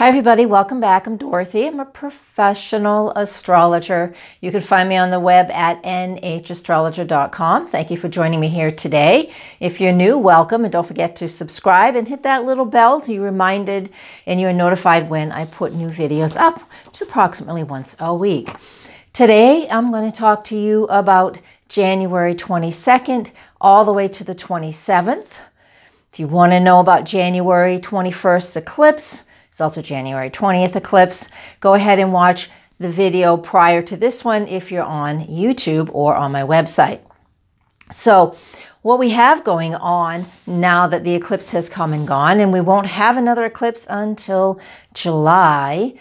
Hi everybody, welcome back. I'm Dorothy. I'm a professional astrologer. You can find me on the web at nhastrologer.com. Thank you for joining me here today. If you're new, welcome, and don't forget to subscribe and hit that little bell so you're reminded and you're notified when I put new videos up, which is approximately once a week. Today, I'm going to talk to you about January 22nd all the way to the 27th. If you want to know about January 21st eclipse, it's also January 20th eclipse, go ahead and watch the video prior to this one if you're on YouTube or on my website. So what we have going on now that the eclipse has come and gone, and we won't have another eclipse until July,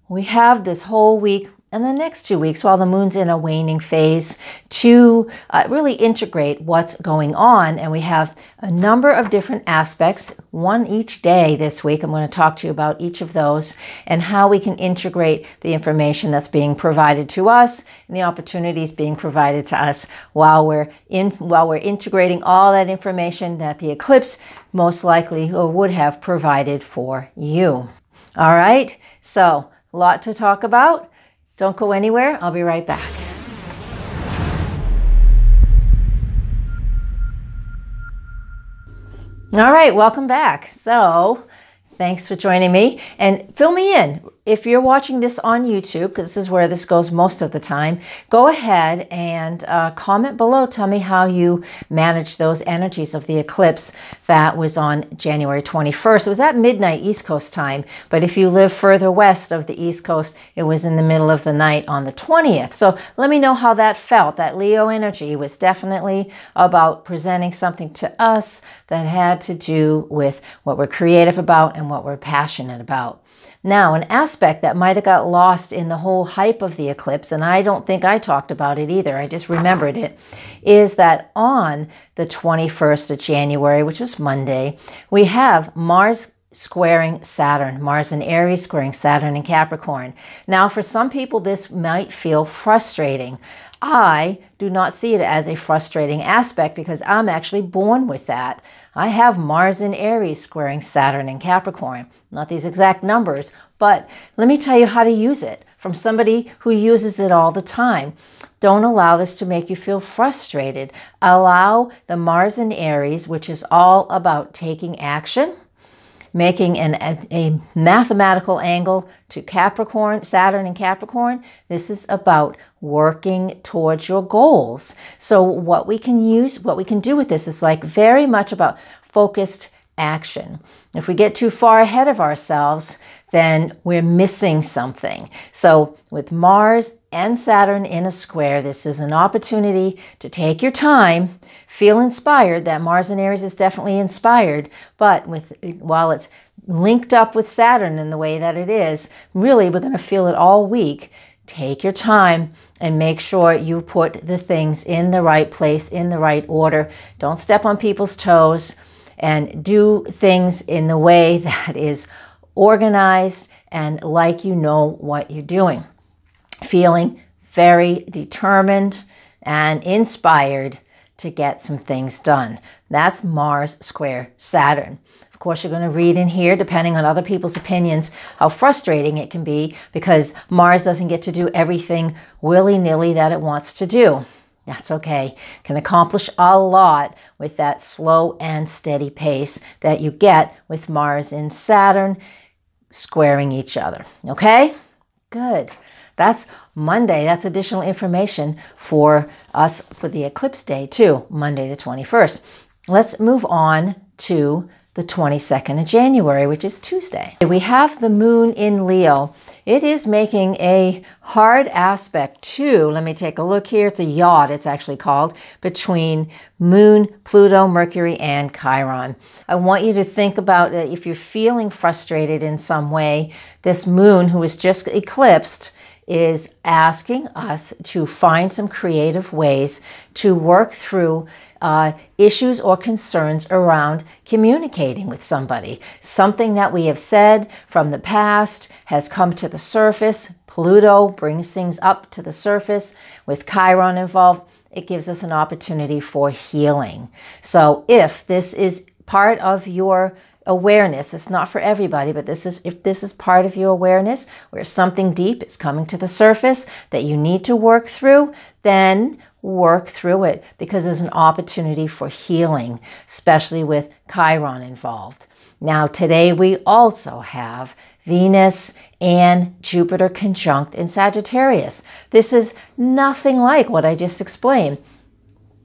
we have this whole week and the next 2 weeks while the moon's in a waning phase to really integrate what's going on. And we have a number of different aspects, one each day this week. I'm going to talk to you about each of those and how we can integrate the information that's being provided to us and the opportunities being provided to us while we're integrating all that information that the eclipse most likely would have provided for you. All right, so a lot to talk about. Don't go anywhere. I'll be right back. All right, welcome back. So, thanks for joining me, and fill me in. If you're watching this on YouTube, because this is where this goes most of the time, go ahead and comment below. Tell me how you managed those energies of the eclipse that was on January 21st. It was at midnight East Coast time, but if you live further west of the East Coast, it was in the middle of the night on the 20th. So let me know how that felt. That Leo energy was definitely about presenting something to us that had to do with what we're creative about and what we're passionate about. Now, an aspect that might have got lost in the whole hype of the eclipse, and I don't think I talked about it either, I just remembered it, is that on the 21st of January, which was Monday, we have Mars squaring Saturn, Mars in Aries squaring Saturn in Capricorn. Now, for some people, this might feel frustrating. I do not see it as a frustrating aspect because I'm actually born with that. I have Mars in Aries squaring Saturn in Capricorn. Not these exact numbers, but let me tell you how to use it from somebody who uses it all the time. Don't allow this to make you feel frustrated. Allow the Mars in Aries, which is all about taking action, making a mathematical angle to Capricorn, Saturn and Capricorn. This is about working towards your goals. So what we can do with this is like very much about focused action. If we get too far ahead of ourselves, then we're missing something. So with Mars and Saturn in a square, this is an opportunity to take your time, feel inspired. That Mars in Aries is definitely inspired, but while it's linked up with Saturn in the way that it is, really we're going to feel it all week. Take your time and make sure you put the things in the right place, in the right order. Don't step on people's toes, and do things in the way that is organized and like you know what you're doing. Feeling very determined and inspired to get some things done. That's Mars square Saturn. Of course, you're going to read in here, depending on other people's opinions, how frustrating it can be because Mars doesn't get to do everything willy-nilly that it wants to do. That's okay. Can accomplish a lot with that slow and steady pace that you get with Mars and Saturn squaring each other. Okay? Good. That's Monday. That's additional information for us for the eclipse day too, Monday the 21st. Let's move on to the 22nd of January, which is Tuesday. We have the moon in Leo. It is making a hard aspect to, let me take a look here, it's a yacht, it's actually called, between Moon, Pluto, Mercury, and Chiron. I want you to think about that if you're feeling frustrated in some way, this moon, who is just eclipsed, is asking us to find some creative ways to work through issues or concerns around communicating with somebody. Something that we have said from the past has come to the surface. Pluto brings things up to the surface. With Chiron involved, it gives us an opportunity for healing. So if this is part of your awareness, it's not for everybody, but if this is part of your awareness where something deep is coming to the surface that you need to work through, then work through it, because there's an opportunity for healing, especially with Chiron involved. Now, today we also have Venus and Jupiter conjunct in Sagittarius. This is nothing like what I just explained.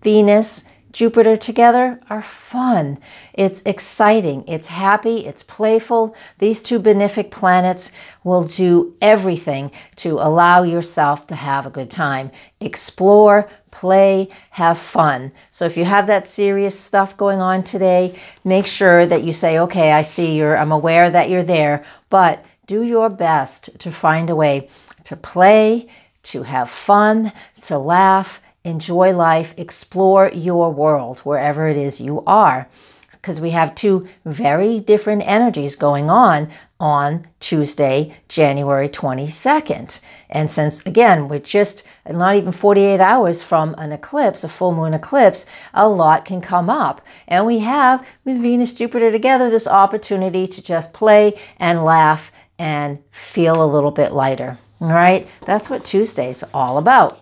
Venus, Jupiter together are fun. It's exciting. It's happy. It's playful. These two benefic planets will do everything to allow yourself to have a good time. Explore, play, have fun. So if you have that serious stuff going on today, make sure that you say, okay, I see I'm aware that you're there, but do your best to find a way to play, to have fun, to laugh, enjoy life, explore your world wherever it is you are, because we have two very different energies going on Tuesday, January 22nd. And since, again, we're just not even 48 hours from an eclipse, a full moon eclipse, a lot can come up. And we have, with Venus, Jupiter together, this opportunity to just play and laugh and feel a little bit lighter. All right? That's what Tuesday's all about.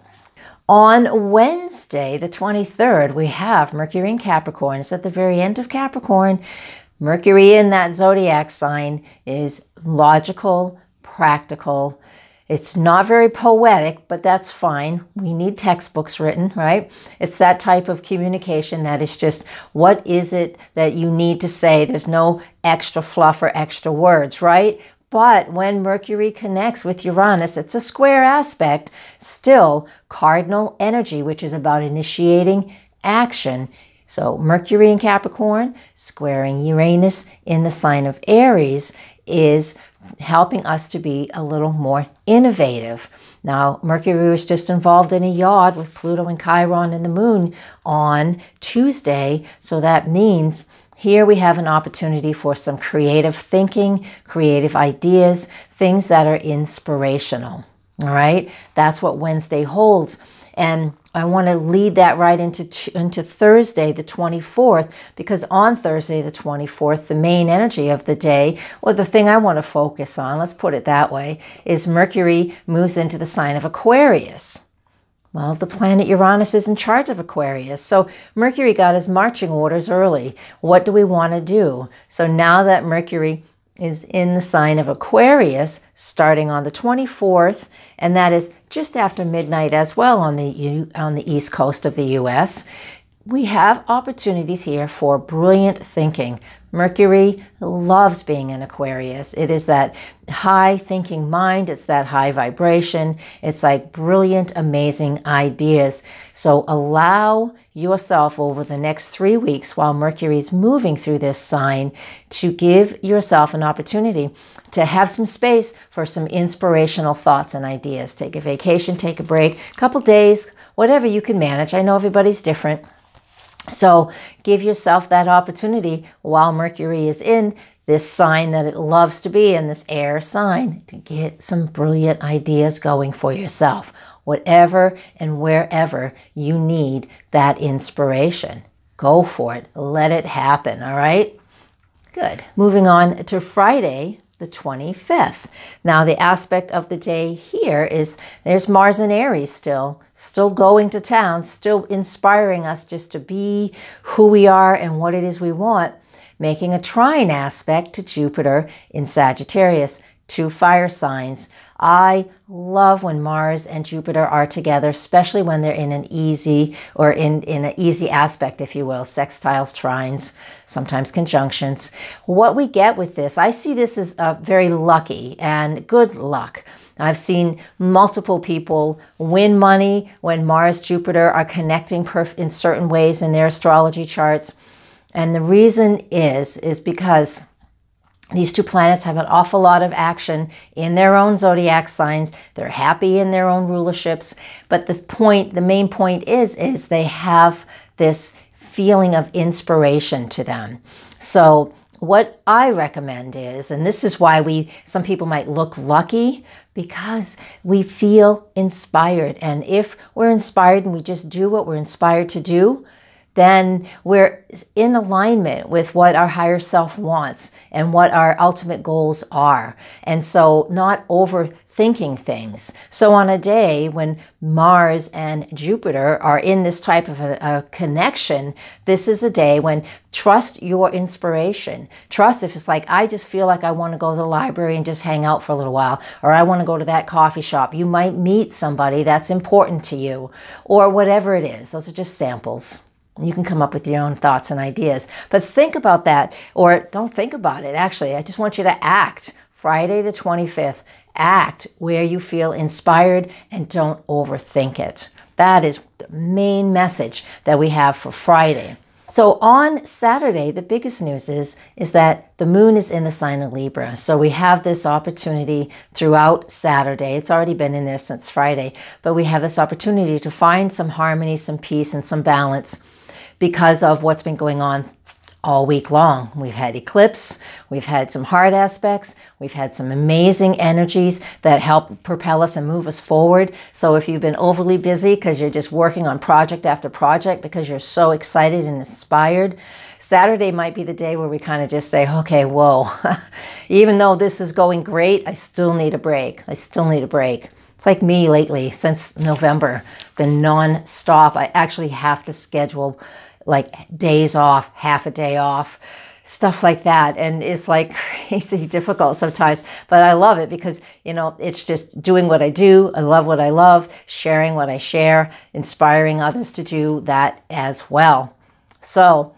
On Wednesday, the 23rd, we have Mercury in Capricorn. It's at the very end of Capricorn. Mercury in that zodiac sign is logical, practical. It's not very poetic, but that's fine. We need textbooks written, right? It's that type of communication that is just, what is it that you need to say? There's no extra fluff or extra words, right? But when Mercury connects with Uranus, it's a square aspect, still cardinal energy, which is about initiating action. So Mercury in Capricorn, squaring Uranus in the sign of Aries, is helping us to be a little more innovative. Now, Mercury was just involved in a yod with Pluto and Chiron and the moon on Tuesday, so that means here we have an opportunity for some creative thinking, creative ideas, things that are inspirational. All right, that's what Wednesday holds. And I want to lead that right into Thursday, the 24th, because on Thursday, the 24th, the main energy of the day, or the thing I want to focus on, let's put it that way, is Mercury moves into the sign of Aquarius. Well, the planet Uranus is in charge of Aquarius. So Mercury got his marching orders early. What do we want to do? So now that Mercury is in the sign of Aquarius, starting on the 24th, and that is just after midnight as well on the east coast of the U.S., we have opportunities here for brilliant thinking. Mercury loves being in Aquarius. It is that high thinking mind. It's that high vibration. It's like brilliant, amazing ideas. So allow yourself over the next 3 weeks while Mercury's moving through this sign to give yourself an opportunity to have some space for some inspirational thoughts and ideas. Take a vacation, take a break, a couple days, whatever you can manage. I know everybody's different. So give yourself that opportunity while Mercury is in this sign that it loves to be in, this air sign, to get some brilliant ideas going for yourself, whatever and wherever you need that inspiration. Go for it. Let it happen, all right? Good. Moving on to Friday, the 25th. Now, the aspect of the day here is there's Mars in Aries still going to town, still inspiring us just to be who we are and what it is we want, making a trine aspect to Jupiter in Sagittarius, two fire signs. I love when Mars and Jupiter are together, especially when they're in an easy, or in an easy aspect, if you will, sextiles, trines, sometimes conjunctions. What we get with this, I see this as very lucky and good luck. I've seen multiple people win money when Mars, Jupiter are connecting in certain ways in their astrology charts. And the reason is because these two planets have an awful lot of action in their own zodiac signs. They're happy in their own rulerships. But the main point is they have this feeling of inspiration to them. So what I recommend is, and this is why some people might look lucky, because we feel inspired. And if we're inspired and we just do what we're inspired to do, then we're in alignment with what our higher self wants and what our ultimate goals are. And so not overthinking things. So on a day when Mars and Jupiter are in this type of a connection, this is a day when trust your inspiration. Trust if it's like, I just feel like I want to go to the library and just hang out for a little while, or I want to go to that coffee shop. You might meet somebody that's important to you, or whatever it is. Those are just samples. You can come up with your own thoughts and ideas. But think about that, or don't think about it. Actually, I just want you to act. Friday the 25th, act where you feel inspired and don't overthink it. That is the main message that we have for Friday. So on Saturday, the biggest news is that the moon is in the sign of Libra. So we have this opportunity throughout Saturday. It's already been in there since Friday, but we have this opportunity to find some harmony, some peace, and some balance because of what's been going on all week long. We've had eclipse, we've had some hard aspects, we've had some amazing energies that help propel us and move us forward. So if you've been overly busy because you're just working on project after project because you're so excited and inspired, Saturday might be the day where we kind of just say, okay, whoa, even though this is going great, I still need a break. I still need a break. It's like me lately, since November, been non-stop. I actually have to schedule like days off, half a day off, stuff like that. And it's like crazy difficult sometimes, but I love it because, you know, it's just doing what I do. I love what I love, sharing what I share, inspiring others to do that as well. So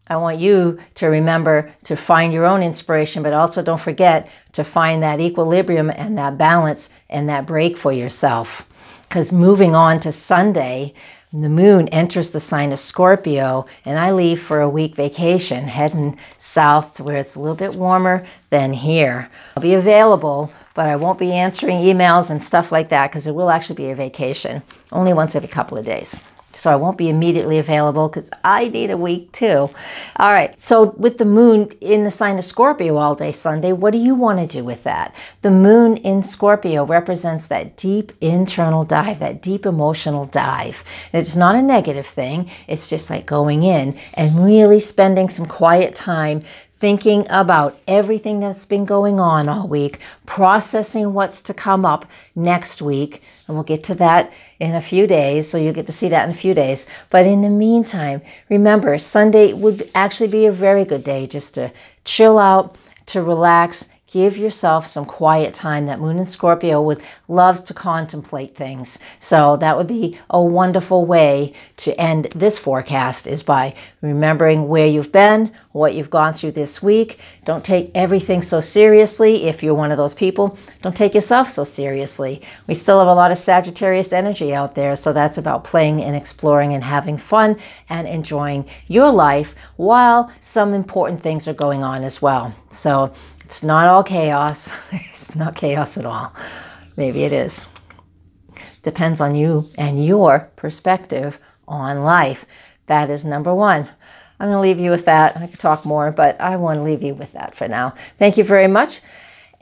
I want you to remember to find your own inspiration, but also don't forget to find that equilibrium and that balance and that break for yourself. Because moving on to Sunday, the moon enters the sign of Scorpio, and I leave for a week vacation, heading south to where it's a little bit warmer than here. I'll be available, but I won't be answering emails and stuff like that because it will actually be a vacation, only once every couple of days. So I won't be immediately available because I need a week too. All right, so with the moon in the sign of Scorpio all day Sunday, what do you want to do with that? The moon in Scorpio represents that deep internal dive, that deep emotional dive. And it's not a negative thing. It's just like going in and really spending some quiet time thinking about everything that's been going on all week, processing what's to come up next week, and we'll get to that in a few days, so you'll get to see that in a few days. But in the meantime, remember, Sunday would actually be a very good day just to chill out, to relax, give yourself some quiet time. That moon in Scorpio loves to contemplate things. So that would be a wonderful way to end this forecast, is by remembering where you've been, what you've gone through this week. Don't take everything so seriously. If you're one of those people, don't take yourself so seriously. We still have a lot of Sagittarius energy out there. So that's about playing and exploring and having fun and enjoying your life while some important things are going on as well. So it's not all chaos. It's not chaos at all. Maybe it is. Depends on you and your perspective on life. That is number one. I'm going to leave you with that. I could talk more, but I want to leave you with that for now. Thank you very much,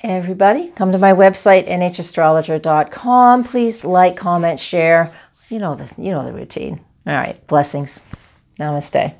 everybody. Come to my website, nhastrologer.com. Please like, comment, share. You know the routine. All right. Blessings. Namaste.